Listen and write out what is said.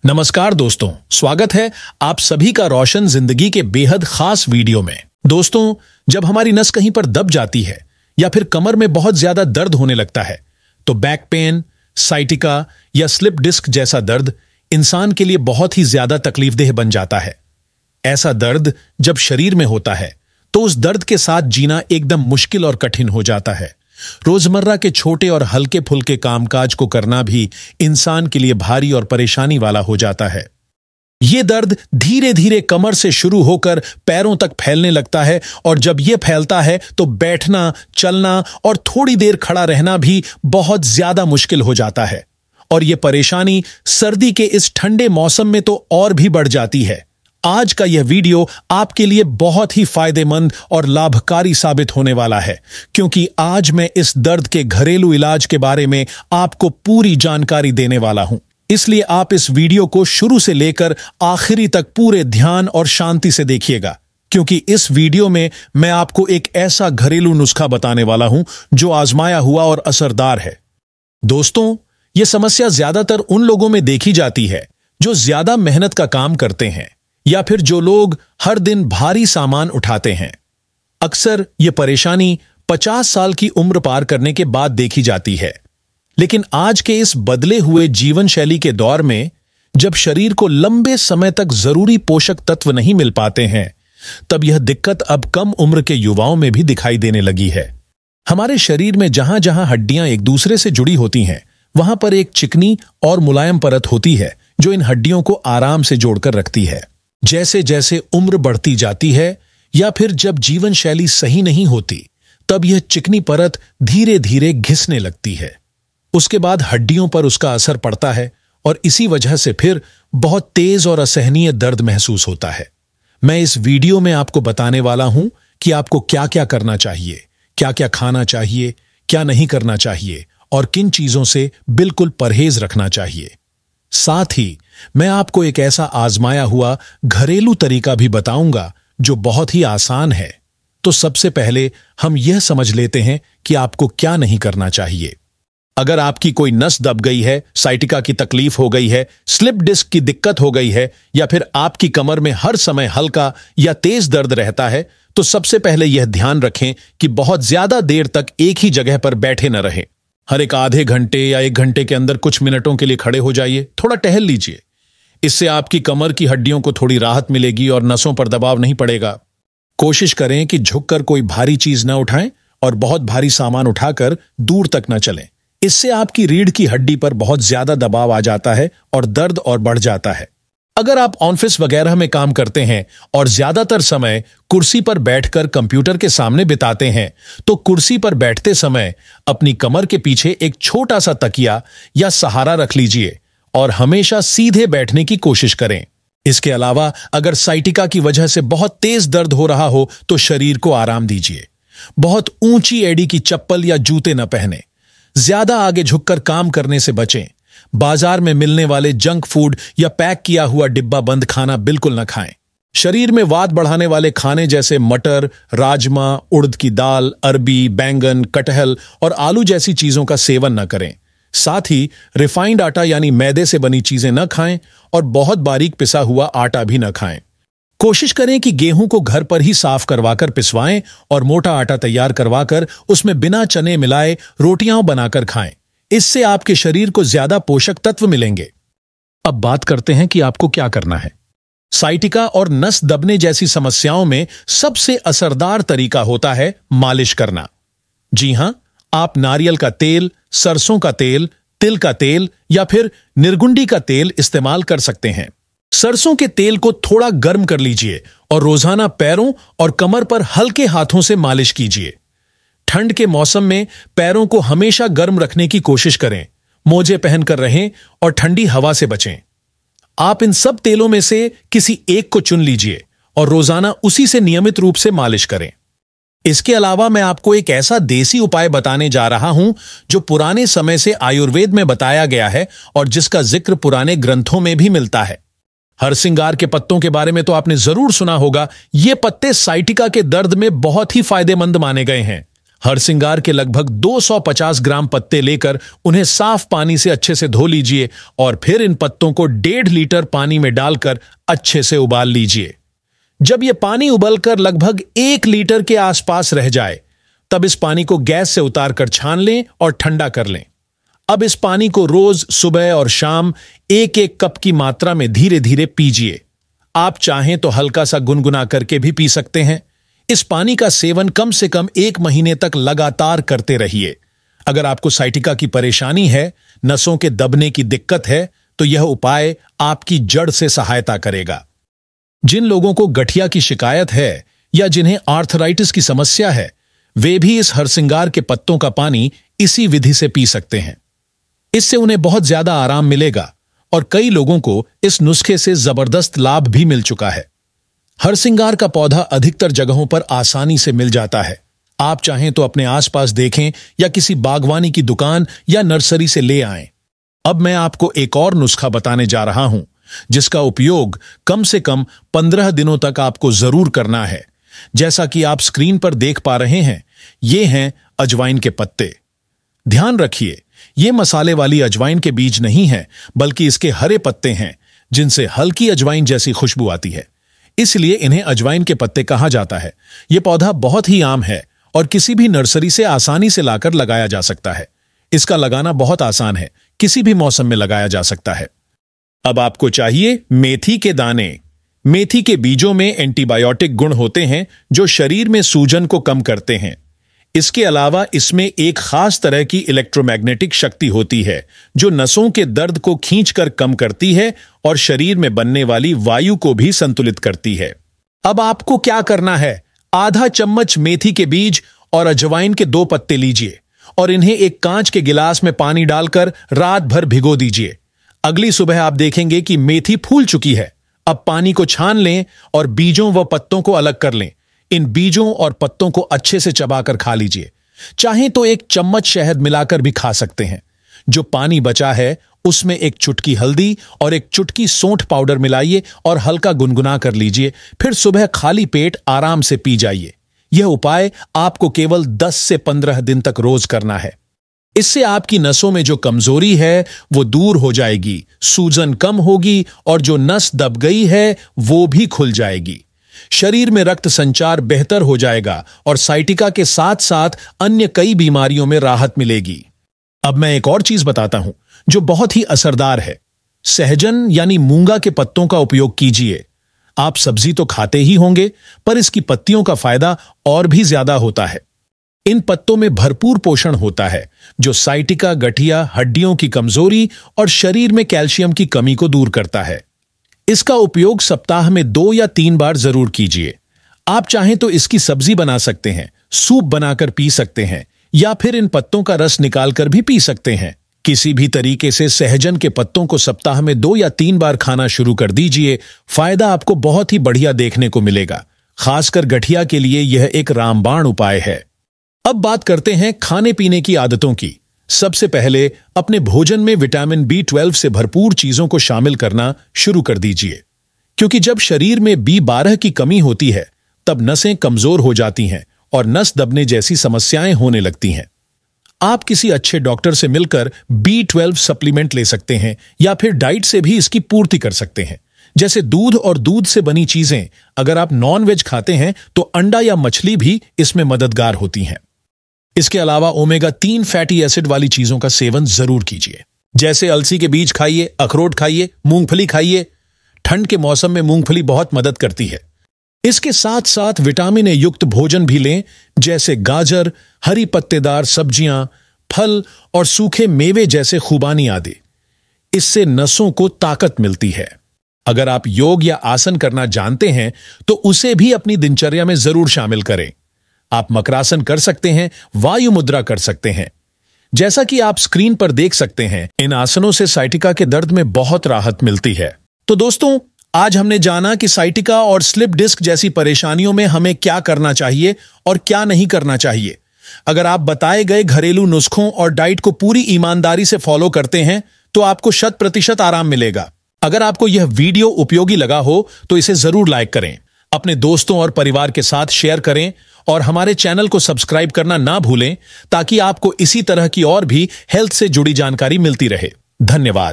नमस्कार दोस्तों, स्वागत है आप सभी का रोशन जिंदगी के बेहद खास वीडियो में। दोस्तों, जब हमारी नस कहीं पर दब जाती है या फिर कमर में बहुत ज्यादा दर्द होने लगता है तो बैक पेन, साइटिका या स्लिप डिस्क जैसा दर्द इंसान के लिए बहुत ही ज्यादा तकलीफदेह बन जाता है। ऐसा दर्द जब शरीर में होता है तो उस दर्द के साथ जीना एकदम मुश्किल और कठिन हो जाता है। रोजमर्रा के छोटे और हल्के फुल्के कामकाज को करना भी इंसान के लिए भारी और परेशानी वाला हो जाता है। ये दर्द धीरे धीरे कमर से शुरू होकर पैरों तक फैलने लगता है और जब ये फैलता है तो बैठना, चलना और थोड़ी देर खड़ा रहना भी बहुत ज्यादा मुश्किल हो जाता है। और ये परेशानी सर्दी के इस ठंडे मौसम में तो और भी बढ़ जाती है। आज का यह वीडियो आपके लिए बहुत ही फायदेमंद और लाभकारी साबित होने वाला है, क्योंकि आज मैं इस दर्द के घरेलू इलाज के बारे में आपको पूरी जानकारी देने वाला हूं। इसलिए आप इस वीडियो को शुरू से लेकर आखिरी तक पूरे ध्यान और शांति से देखिएगा, क्योंकि इस वीडियो में मैं आपको एक ऐसा घरेलू नुस्खा बताने वाला हूं जो आजमाया हुआ और असरदार है। दोस्तों, यह समस्या ज्यादातर उन लोगों में देखी जाती है जो ज्यादा मेहनत का काम करते हैं या फिर जो लोग हर दिन भारी सामान उठाते हैं। अक्सर यह परेशानी 50 साल की उम्र पार करने के बाद देखी जाती है, लेकिन आज के इस बदले हुए जीवन शैली के दौर में जब शरीर को लंबे समय तक जरूरी पोषक तत्व नहीं मिल पाते हैं, तब यह दिक्कत अब कम उम्र के युवाओं में भी दिखाई देने लगी है। हमारे शरीर में जहां जहां हड्डियां एक दूसरे से जुड़ी होती हैं, वहां पर एक चिकनी और मुलायम परत होती है जो इन हड्डियों को आराम से जोड़कर रखती है। जैसे जैसे उम्र बढ़ती जाती है या फिर जब जीवन शैली सही नहीं होती, तब यह चिकनी परत धीरे धीरे घिसने लगती है। उसके बाद हड्डियों पर उसका असर पड़ता है और इसी वजह से फिर बहुत तेज और असहनीय दर्द महसूस होता है। मैं इस वीडियो में आपको बताने वाला हूं कि आपको क्या क्या करना चाहिए, क्या क्या खाना चाहिए, क्या नहीं करना चाहिए और किन चीजों से बिल्कुल परहेज रखना चाहिए। साथ ही मैं आपको एक ऐसा आजमाया हुआ घरेलू तरीका भी बताऊंगा जो बहुत ही आसान है। तो सबसे पहले हम यह समझ लेते हैं कि आपको क्या नहीं करना चाहिए। अगर आपकी कोई नस दब गई है, साइटिका की तकलीफ हो गई है, स्लिप डिस्क की दिक्कत हो गई है या फिर आपकी कमर में हर समय हल्का या तेज दर्द रहता है, तो सबसे पहले यह ध्यान रखें कि बहुत ज्यादा देर तक एक ही जगह पर बैठे न रहें। हर एक आधे घंटे या 1 घंटे के अंदर कुछ मिनटों के लिए खड़े हो जाइए, थोड़ा टहल लीजिए। इससे आपकी कमर की हड्डियों को थोड़ी राहत मिलेगी और नसों पर दबाव नहीं पड़ेगा। कोशिश करें कि झुककर कोई भारी चीज न उठाएं और बहुत भारी सामान उठाकर दूर तक न चलें। इससे आपकी रीढ़ की हड्डी पर बहुत ज्यादा दबाव आ जाता है और दर्द और बढ़ जाता है। अगर आप ऑफिस वगैरह में काम करते हैं और ज्यादातर समय कुर्सी पर बैठकर कंप्यूटर के सामने बिताते हैं, तो कुर्सी पर बैठते समय अपनी कमर के पीछे एक छोटा सा तकिया या सहारा रख लीजिए और हमेशा सीधे बैठने की कोशिश करें। इसके अलावा अगर साइटिका की वजह से बहुत तेज दर्द हो रहा हो तो शरीर को आराम दीजिए। बहुत ऊंची एड़ी की चप्पल या जूते न पहने। ज्यादा आगे झुककर काम करने से बचें। बाजार में मिलने वाले जंक फूड या पैक किया हुआ डिब्बा बंद खाना बिल्कुल न खाएं। शरीर में वात बढ़ाने वाले खाने जैसे मटर, राजमा, उड़द की दाल, अरबी, बैंगन, कटहल और आलू जैसी चीजों का सेवन न करें। साथ ही रिफाइंड आटा यानी मैदे से बनी चीजें न खाएं और बहुत बारीक पिसा हुआ आटा भी न खाएं। कोशिश करें कि गेहूं को घर पर ही साफ करवाकर पिसवाएं और मोटा आटा तैयार करवाकर उसमें बिना चने मिलाए रोटियां बनाकर खाएं। इससे आपके शरीर को ज्यादा पोषक तत्व मिलेंगे। अब बात करते हैं कि आपको क्या करना है। साइटिका और नस दबने जैसी समस्याओं में सबसे असरदार तरीका होता है मालिश करना। जी हां, आप नारियल का तेल, सरसों का तेल, तिल का तेल या फिर निर्गुंडी का तेल इस्तेमाल कर सकते हैं। सरसों के तेल को थोड़ा गर्म कर लीजिए और रोजाना पैरों और कमर पर हल्के हाथों से मालिश कीजिए। ठंड के मौसम में पैरों को हमेशा गर्म रखने की कोशिश करें। मोजे पहनकर रहें और ठंडी हवा से बचें। आप इन सब तेलों में से किसी एक को चुन लीजिए और रोजाना उसी से नियमित रूप से मालिश करें। इसके अलावा मैं आपको एक ऐसा देसी उपाय बताने जा रहा हूं जो पुराने समय से आयुर्वेद में बताया गया है और जिसका जिक्र पुराने ग्रंथों में भी मिलता है। हरसिंगार के पत्तों के बारे में तो आपने जरूर सुना होगा। ये पत्ते साइटिका के दर्द में बहुत ही फायदेमंद माने गए हैं। हरसिंगार के लगभग 250 ग्राम पत्ते लेकर उन्हें साफ पानी से अच्छे से धो लीजिए और फिर इन पत्तों को 1.5 लीटर पानी में डालकर अच्छे से उबाल लीजिए। जब यह पानी उबलकर लगभग 1 लीटर के आसपास रह जाए, तब इस पानी को गैस से उतारकर छान लें और ठंडा कर लें। अब इस पानी को रोज सुबह और शाम 1-1 कप की मात्रा में धीरे धीरे पीजिए। आप चाहें तो हल्का सा गुनगुना करके भी पी सकते हैं। इस पानी का सेवन कम से कम 1 महीने तक लगातार करते रहिए। अगर आपको साइटिका की परेशानी है, नसों के दबने की दिक्कत है, तो यह उपाय आपकी जड़ से सहायता करेगा। जिन लोगों को गठिया की शिकायत है या जिन्हें आर्थराइटिस की समस्या है, वे भी इस हरसिंगार के पत्तों का पानी इसी विधि से पी सकते हैं। इससे उन्हें बहुत ज्यादा आराम मिलेगा और कई लोगों को इस नुस्खे से जबरदस्त लाभ भी मिल चुका है। हरसिंगार का पौधा अधिकतर जगहों पर आसानी से मिल जाता है। आप चाहें तो अपने आसपास देखें या किसी बागवानी की दुकान या नर्सरी से ले आएं। अब मैं आपको एक और नुस्खा बताने जा रहा हूं, जिसका उपयोग कम से कम 15 दिनों तक आपको जरूर करना है। जैसा कि आप स्क्रीन पर देख पा रहे हैं, ये हैं अजवाइन के पत्ते। ध्यान रखिए, ये मसाले वाली अजवाइन के बीज नहीं हैं, बल्कि इसके हरे पत्ते हैं, जिनसे हल्की अजवाइन जैसी खुशबू आती है। इसलिए इन्हें अजवाइन के पत्ते कहा जाता है। यह पौधा बहुत ही आम है और किसी भी नर्सरी से आसानी से लाकर लगाया जा सकता है। इसका लगाना बहुत आसान है, किसी भी मौसम में लगाया जा सकता है। अब आपको चाहिए मेथी के दाने। मेथी के बीजों में एंटीबायोटिक गुण होते हैं जो शरीर में सूजन को कम करते हैं। इसके अलावा इसमें एक खास तरह की इलेक्ट्रोमैग्नेटिक शक्ति होती है जो नसों के दर्द को खींचकर कम करती है और शरीर में बनने वाली वायु को भी संतुलित करती है। अब आपको क्या करना है, आधा चम्मच मेथी के बीज और अजवाइन के 2 पत्ते लीजिए और इन्हें एक कांच के गिलास में पानी डालकर रात भर भिगो दीजिए। अगली सुबह आप देखेंगे कि मेथी फूल चुकी है। अब पानी को छान लें और बीजों व पत्तों को अलग कर लें। इन बीजों और पत्तों को अच्छे से चबाकर खा लीजिए। चाहें तो 1 चम्मच शहद मिलाकर भी खा सकते हैं। जो पानी बचा है उसमें 1 चुटकी हल्दी और 1 चुटकी सौंठ पाउडर मिलाइए और हल्का गुनगुना कर लीजिए। फिर सुबह खाली पेट आराम से पी जाइए। यह उपाय आपको केवल 10 से 15 दिन तक रोज करना है। इससे आपकी नसों में जो कमजोरी है वो दूर हो जाएगी, सूजन कम होगी और जो नस दब गई है वो भी खुल जाएगी। शरीर में रक्त संचार बेहतर हो जाएगा और साइटिका के साथ साथ अन्य कई बीमारियों में राहत मिलेगी। अब मैं एक और चीज बताता हूं जो बहुत ही असरदार है। सहजन यानी मूंगा के पत्तों का उपयोग कीजिए। आप सब्जी तो खाते ही होंगे, पर इसकी पत्तियों का फायदा और भी ज्यादा होता है। इन पत्तों में भरपूर पोषण होता है जो साइटिका, गठिया, हड्डियों की कमजोरी और शरीर में कैल्शियम की कमी को दूर करता है। इसका उपयोग सप्ताह में 2 या 3 बार जरूर कीजिए। आप चाहें तो इसकी सब्जी बना सकते हैं, सूप बनाकर पी सकते हैं या फिर इन पत्तों का रस निकालकर भी पी सकते हैं। किसी भी तरीके से सहजन के पत्तों को सप्ताह में 2 या 3 बार खाना शुरू कर दीजिए। फायदा आपको बहुत ही बढ़िया देखने को मिलेगा। खासकर गठिया के लिए यह एक रामबाण उपाय है। अब बात करते हैं खाने पीने की आदतों की। सबसे पहले अपने भोजन में विटामिन B12 से भरपूर चीजों को शामिल करना शुरू कर दीजिए, क्योंकि जब शरीर में B12 की कमी होती है तब नसें कमजोर हो जाती हैं और नस दबने जैसी समस्याएं होने लगती हैं। आप किसी अच्छे डॉक्टर से मिलकर B12 सप्लीमेंट ले सकते हैं या फिर डाइट से भी इसकी पूर्ति कर सकते हैं, जैसे दूध और दूध से बनी चीजें। अगर आप नॉन-वेज खाते हैं तो अंडा या मछली भी इसमें मददगार होती हैं। इसके अलावा ओमेगा 3 फैटी एसिड वाली चीजों का सेवन जरूर कीजिए, जैसे अलसी के बीज खाइए, अखरोट खाइए, मूंगफली खाइए। ठंड के मौसम में मूंगफली बहुत मदद करती है। इसके साथ साथ विटामिन ए युक्त भोजन भी लें, जैसे गाजर, हरी पत्तेदार सब्जियां, फल और सूखे मेवे जैसे खुबानी आदि। इससे नसों को ताकत मिलती है। अगर आप योग या आसन करना जानते हैं तो उसे भी अपनी दिनचर्या में जरूर शामिल करें। आप मकरासन कर सकते हैं, वायु मुद्रा कर सकते हैं। जैसा कि आप स्क्रीन पर देख सकते हैं, इन आसनों से साइटिका के दर्द में बहुत राहत मिलती है। तो दोस्तों, आज हमने जाना कि साइटिका और स्लिप डिस्क जैसी परेशानियों में हमें क्या करना चाहिए और क्या नहीं करना चाहिए। अगर आप बताए गए घरेलू नुस्खों और डाइट को पूरी ईमानदारी से फॉलो करते हैं तो आपको 100% आराम मिलेगा। अगर आपको यह वीडियो उपयोगी लगा हो तो इसे जरूर लाइक करें, अपने दोस्तों और परिवार के साथ शेयर करें और हमारे चैनल को सब्सक्राइब करना ना भूलें ताकि आपको इसी तरह की और भी हेल्थ से जुड़ी जानकारी मिलती रहे। धन्यवाद।